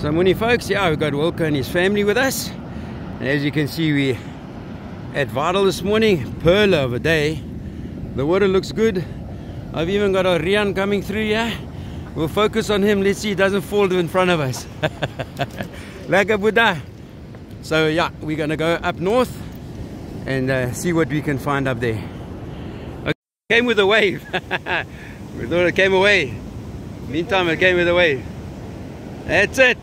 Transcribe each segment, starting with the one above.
So morning folks, yeah, we've got Wilco and his family with us. And as you can see, we're at Vital this morning. Pearl of a day. The water looks good. I've even got a Rian coming through here. We'll focus on him. Let's see he doesn't fall in front of us. Lekker Buddha. So yeah, we're gonna go up north and see what we can find up there. Okay, came with a wave. We thought it came away. Meantime, it came with a wave. That's it.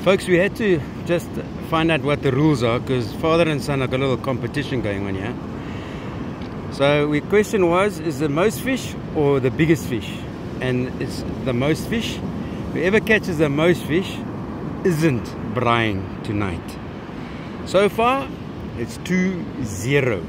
Folks, we had to just find out what the rules are because father and son have got a little competition going on here. So the question was, is the most fish or the biggest fish? And it's the most fish. Whoever catches the most fish isn't braaiing tonight. So far, it's 2-0.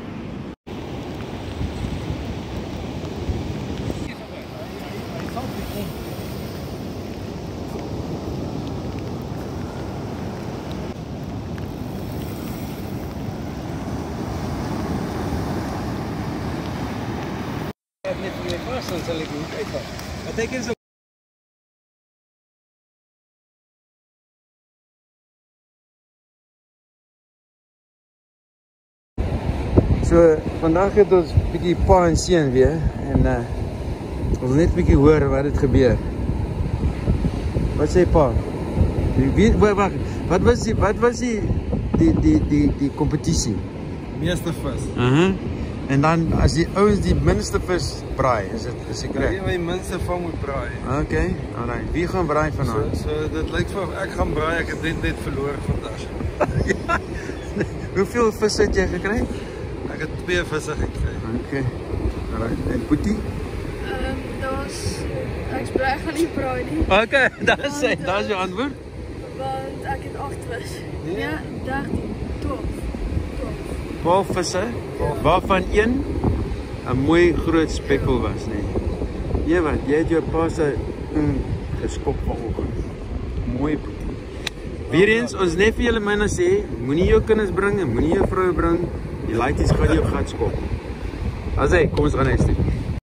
So vandag het ons bietjie pa en seun weer en ons net bietjie hoor wat het gebeur. Wat sê pa? Wag, wat was die kompetisie? Meeste vis. En dan as die ouens die minste vis braai, is dit reg? Wie minste van moet braai. Okay, alright. Wie gaan braai vanaand? So dit lyk vir ek gaan braai, ek het net verloor vandag. Ja. Hoeveel vis het jy gekry? Ek het 2 visse gekry. Okay. Alright. En Boetie? Ek gaan nie braai nie. Okay, daar's jou antwoord. Want ek het 8 vis. Ja, 13, 12 visse, waarvan 1 'n mooi groot spekkel was, nee. Jy wat, jy het jou pa se geskop vanoggend. Mooi Boetie. Weer eens, ons net vir julle myne sê, moenie jou kinders bring en moenie jou vrou bring. Die laities gaan jou gat skop. As hy, kom ons gaan huis toe.